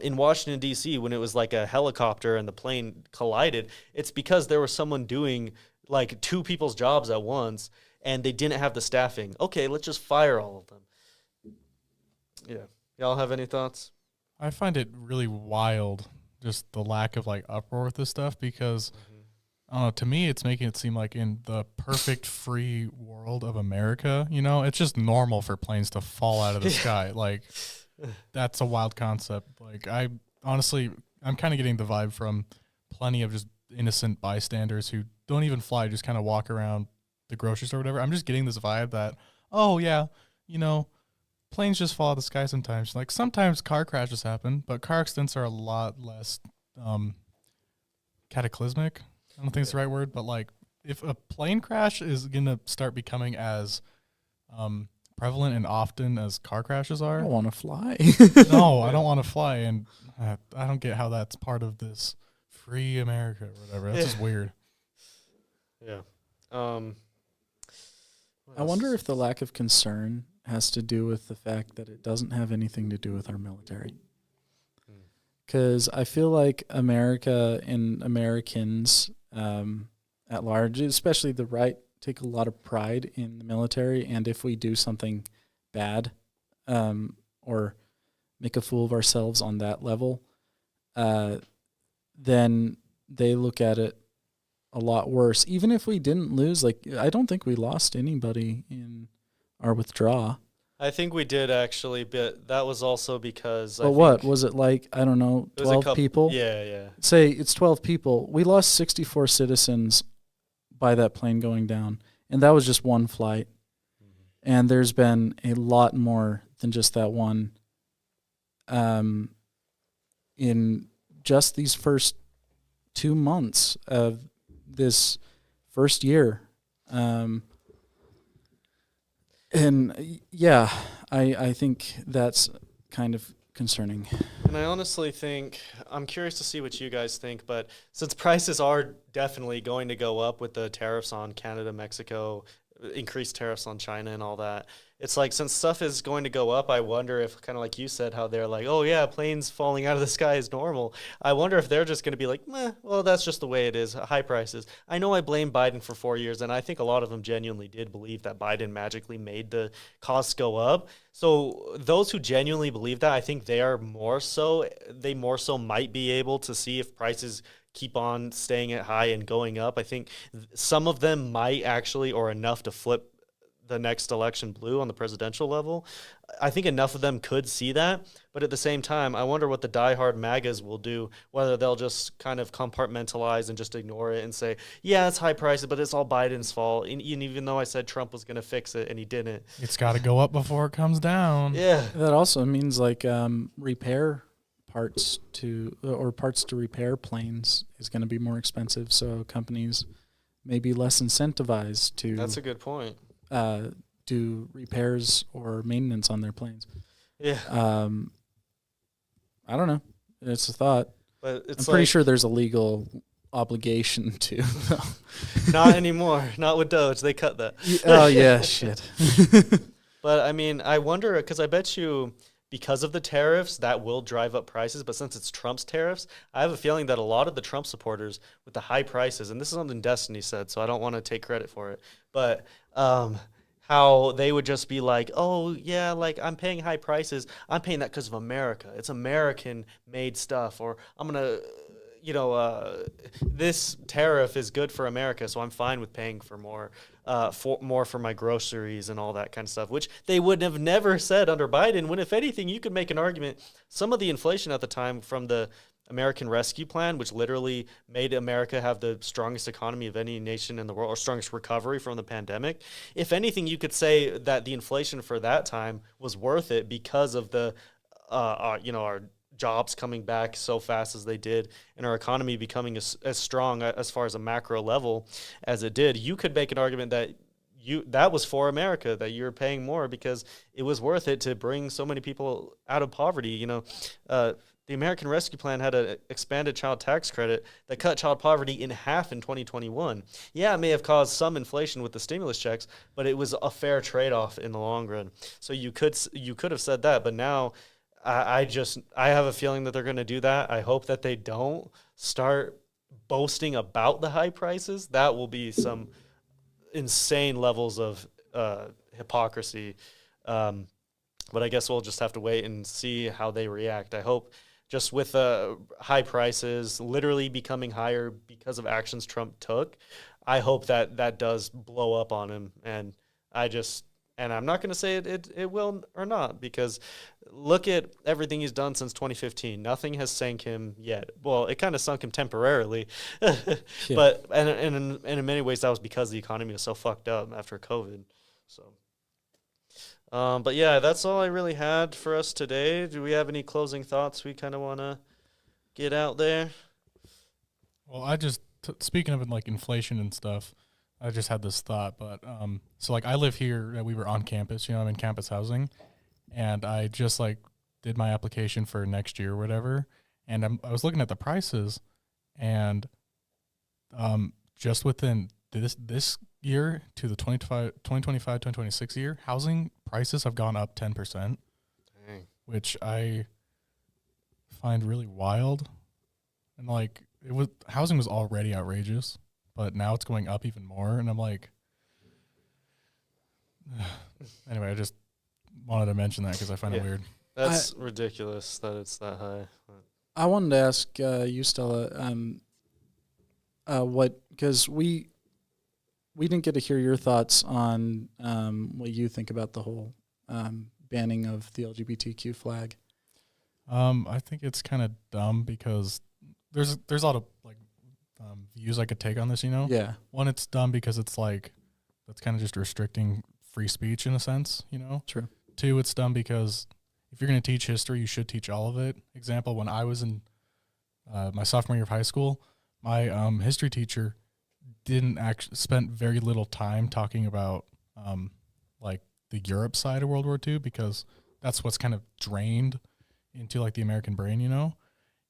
Speaker 1: in Washington, D.C., when it was like a helicopter and the plane collided, it's because there was someone doing like 2 people's jobs at once, and they didn't have the staffing. Okay, let's just fire all of them. Yeah. Y'all have any thoughts?
Speaker 4: I find it really wild, just the lack of like uproar with this stuff, because I don't know, to me it's making it seem like in the perfect free world of America, it's just normal for planes to fall out of the sky. Like, that's a wild concept. Like, I'm kind of getting the vibe from plenty of just innocent bystanders who don't even fly, just kind of walk around the grocery store or whatever. I'm just getting this vibe that, oh yeah, planes just fall out of the sky sometimes. Like, sometimes car crashes happen, but car accidents are a lot less cataclysmic. I don't think it's the right word, but like, if a plane crash is going to start becoming as prevalent and often as car crashes are.
Speaker 2: I don't want to fly.
Speaker 4: No, I don't want to fly. And I don't get how that's part of this free America or whatever. That's just weird.
Speaker 1: Yeah.
Speaker 2: I wonder if the lack of concern has to do with the fact that it doesn't have anything to do with our military. Because I feel like America and Americans at large, especially the right, take a lot of pride in the military. And if we do something bad or make a fool of ourselves on that level, then they look at it a lot worse. Even if we didn't lose, like, I don't think we lost anybody in our withdrawal.
Speaker 1: I think we did actually, but that was also because.
Speaker 2: But what was it like? I don't know, 12 people.
Speaker 1: Yeah.
Speaker 2: Say it's 12 people. We lost 64 citizens by that plane going down, and that was just one flight. And there's been a lot more than just that one. In just these first 2 months of this first year. And yeah, I think that's kind of concerning.
Speaker 1: And I honestly think, I'm curious to see what you guys think, but since prices are definitely going to go up with the tariffs on Canada, Mexico, increased tariffs on China and all that, it's like, since stuff is going to go up, I wonder if, kind of like you said, how they're like, oh yeah, planes falling out of the sky is normal. I wonder if they're just going to be like, well, that's just the way it is, high prices. I know I blame Biden for 4 years, and I think a lot of them genuinely did believe that Biden magically made the costs go up. So those who genuinely believe that, I think they more so might be able to see if prices keep on staying at high and going up. I think some of them might actually, or enough to flip the next election blue on the presidential level. I think enough of them could see that, but at the same time, I wonder what the diehard MAGAs will do, whether they'll just kind of compartmentalize and just ignore it and say, yeah, it's high prices, but it's all Biden's fault. And even though I said Trump was going to fix it and he didn't.
Speaker 4: It's got to go up before it comes down.
Speaker 1: Yeah.
Speaker 2: That also means like repair parts to repair planes is going to be more expensive. So companies may be less incentivized to
Speaker 1: That's a good point.
Speaker 2: do repairs or maintenance on their planes.
Speaker 1: Yeah.
Speaker 2: I don't know. It's a thought.
Speaker 1: But it's
Speaker 2: I'm pretty sure there's a legal obligation to.
Speaker 1: Not anymore. Not with Doge. They cut that.
Speaker 2: Oh, yeah, shit.
Speaker 1: But, I mean, I wonder, because I bet you because of the tariffs, that will drive up prices. But since it's Trump's tariffs, I have a feeling that a lot of the Trump supporters with the high prices, and this is something Destiny said, so I don't want to take credit for it, but how they would just be like, oh, yeah, like I'm paying high prices. I'm paying that because of America. It's American-made stuff. Or I'm going to, this tariff is good for America, so I'm fine with paying for more for my groceries and all that kind of stuff, which they would have never said under Biden, when, if anything, you could make an argument. Some of the inflation at the time from the American Rescue Plan, which literally made America have the strongest economy of any nation in the world, or strongest recovery from the pandemic. If anything, you could say that the inflation for that time was worth it because of the, our jobs coming back so fast as they did and our economy becoming as strong as far as a macro level as it did. You could make an argument that that was for America, that you're paying more because it was worth it to bring so many people out of poverty. The American Rescue Plan had an expanded child tax credit that cut child poverty in half in 2021. Yeah, it may have caused some inflation with the stimulus checks, but it was a fair trade-off in the long run. So you could have said that, but now I have a feeling that they're going to do that. I hope that they don't start boasting about the high prices. That will be some insane levels of hypocrisy. But I guess we'll just have to wait and see how they react. I hope just with high prices literally becoming higher because of actions Trump took, I hope that does blow up on him. And I'm not going to say it will or not, because look at everything he's done since 2015. Nothing has sank him yet. Well, it kind of sunk him temporarily, yeah. But and in many ways that was because the economy was so fucked up after COVID. So, but yeah, that's all I really had for us today. Do we have any closing thoughts we kind of want to get out there?
Speaker 4: Well, I just speaking of like inflation and stuff, I just had this thought, but so like I live here, we were on campus, I'm in campus housing, and I just like did my application for next year or whatever, and I was looking at the prices, and just within this year to the 2025-2026 year, housing prices have gone up 10%. Dang. Which I find really wild, and like housing was already outrageous, but now it's going up even more, and I'm like, anyway, I just wanted to mention that because I find it weird.
Speaker 1: That's ridiculous that it's that high.
Speaker 2: I wanted to ask you, Stella, because we didn't get to hear your thoughts on what you think about the whole banning of the LGBTQ flag.
Speaker 4: I think it's kind of dumb because there's a lot of like views I could take on this,
Speaker 2: Yeah.
Speaker 4: One, it's dumb because it's like that's kind of just restricting free speech in a sense,
Speaker 2: True.
Speaker 4: Two, it's dumb because if you're going to teach history, you should teach all of it. Example, when I was in my sophomore year of high school, my history teacher spent very little time talking about like the Europe side of World War II, because that's what's kind of drained into like the American brain,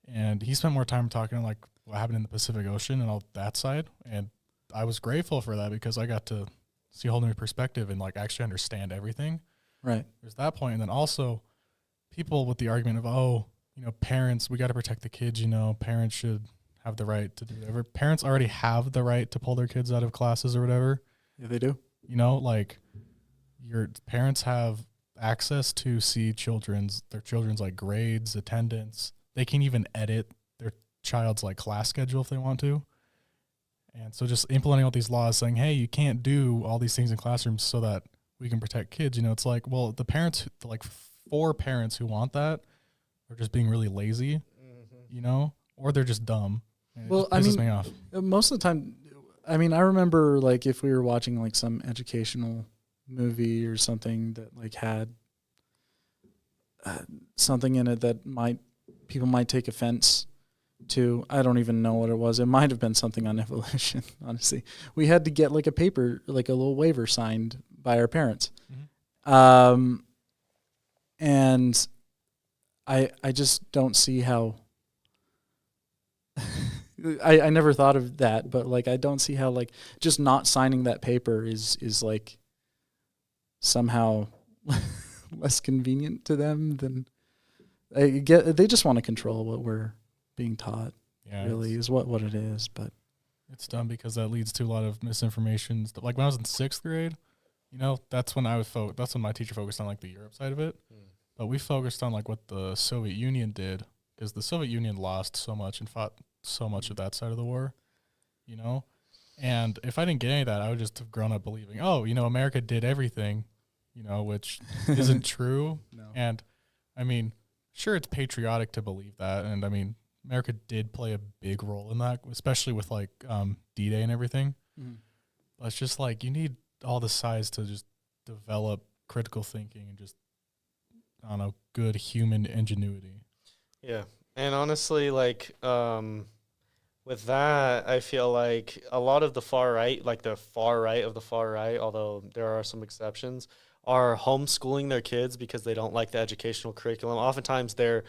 Speaker 4: and he spent more time talking like what happened in the Pacific Ocean and all that side. And I was grateful for that because I got to see a whole new perspective and like actually understand everything.
Speaker 2: Right.
Speaker 4: There's that point. And then also people with the argument of, parents, we got to protect the kids, parents should have the right to do whatever. Parents already have the right to pull their kids out of classes or whatever.
Speaker 2: Yeah, they do.
Speaker 4: Like your parents have access to see their children's like grades, attendance. They can even edit their child's like class schedule if they want to. And so just implementing all these laws saying, hey, you can't do all these things in classrooms so that we can protect kids. It's like, well, the parents, like 4 parents who want that are just being really lazy, or they're just dumb. And
Speaker 2: well,
Speaker 4: it pisses me off.
Speaker 2: Most of the time, I remember like if we were watching like some educational movie or something that like had something in it that might people might take offense to. I don't even know what it was. It might have been something on evolution, honestly. We had to get like a paper, like a little waiver signed by our parents. And I just don't see how I never thought of that, but like I don't see how like just not signing that paper is like somehow less convenient to them than they just want to control what we're being taught. Yeah, really is what it is, but
Speaker 4: it's dumb because that leads to a lot of misinformation. Like when I was in 6th grade, that's when that's when my teacher focused on like the Europe side of it. But we focused on like what the Soviet Union did, because the Soviet Union lost so much and fought so much of that side of the war, And if I didn't get any of that, I would just have grown up believing, America did everything, which isn't true. No. And I mean, sure, it's patriotic to believe that. And I mean, America did play a big role in that, especially with like D-Day and everything. But it's just like you need all the sides to just develop critical thinking and just, I don't know, good human ingenuity.
Speaker 1: Yeah. And honestly, like, with that, I feel like a lot of the far right, like the far right of the far right, although there are some exceptions, are homeschooling their kids because they don't like the educational curriculum. Oftentimes they're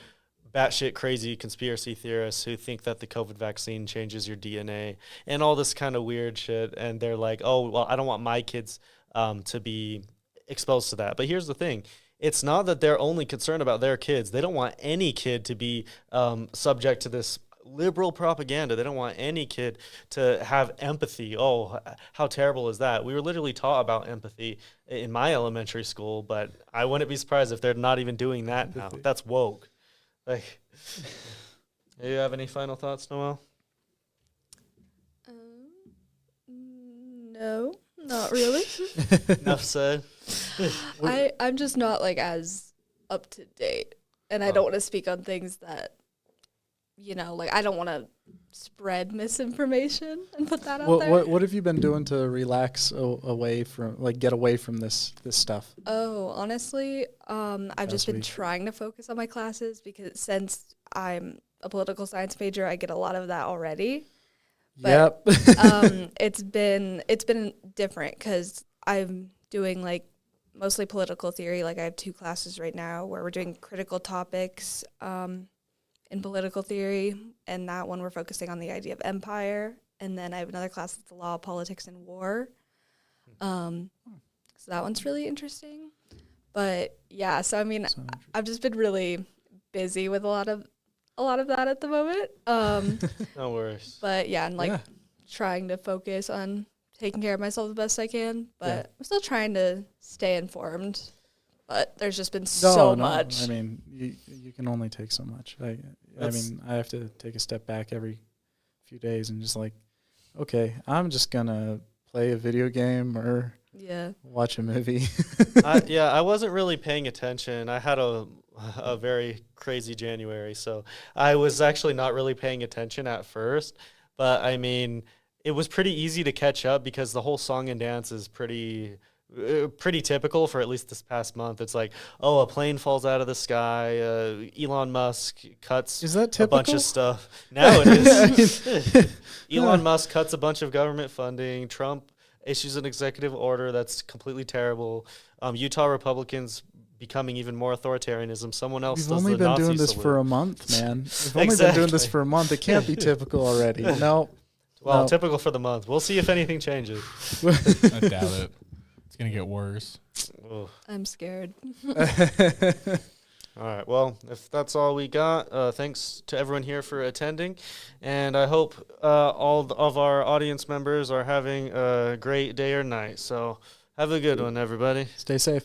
Speaker 1: batshit crazy conspiracy theorists who think that the COVID vaccine changes your DNA and all this kind of weird shit. And they're like, oh, well, I don't want my kids to be exposed to that. But here's the thing. It's not that they're only concerned about their kids. They don't want any kid to be subject to this liberal propaganda. They don't want any kid to have empathy. Oh, how terrible is that? We were literally taught about empathy in my elementary school, but I wouldn't be surprised if they're not even doing that now. That's woke. Like, do you have any final thoughts, Noelle?
Speaker 3: No, not really.
Speaker 1: Enough said.
Speaker 3: I'm just not like as up to date, and I don't want to speak on things that, like I don't want to spread misinformation and put that out there.
Speaker 2: What have you been doing to relax away from, like, get away from this stuff?
Speaker 3: Oh, honestly, I've just been trying to focus on my classes because since I'm a political science major, I get a lot of that already. But, it's been different because I'm doing like mostly political theory. Like I have 2 classes right now where we're doing critical topics in political theory, and that one we're focusing on the idea of empire. And then I have another class that's the law of politics and war. So that one's really interesting. But yeah, so I mean, I've just been really busy with a lot of that at the moment.
Speaker 1: No worries.
Speaker 3: But yeah, and like trying to focus on taking care of myself the best I can. But I'm still trying to stay informed. But there's just been so much.
Speaker 2: I mean, you can only take so much. I mean, I have to take a step back every few days and just like, okay, I'm just gonna play a video game or watch a movie.
Speaker 1: I wasn't really paying attention. I had a very crazy January, so I was actually not really paying attention at first. But I mean, it was pretty easy to catch up because the whole song and dance is pretty typical for at least this past month. It's like, oh, a plane falls out of the sky. Elon Musk cuts a bunch of stuff. Now it is. Elon Musk cuts a bunch of government funding. Trump issues an executive order that's completely terrible. Utah Republicans becoming even more authoritarianism. Someone else does the Nazi salute.
Speaker 2: We've only been doing this for a month, man. We've only been doing this for a month. It can't be typical already. No.
Speaker 1: Well, typical for the month. We'll see if anything changes.
Speaker 4: I doubt it. It's going to get worse.
Speaker 1: Ugh.
Speaker 3: I'm scared.
Speaker 1: All right. Well, if that's all we got, thanks to everyone here for attending. And I hope all of our audience members are having a great day or night. So have a good one, everybody.
Speaker 2: Stay safe.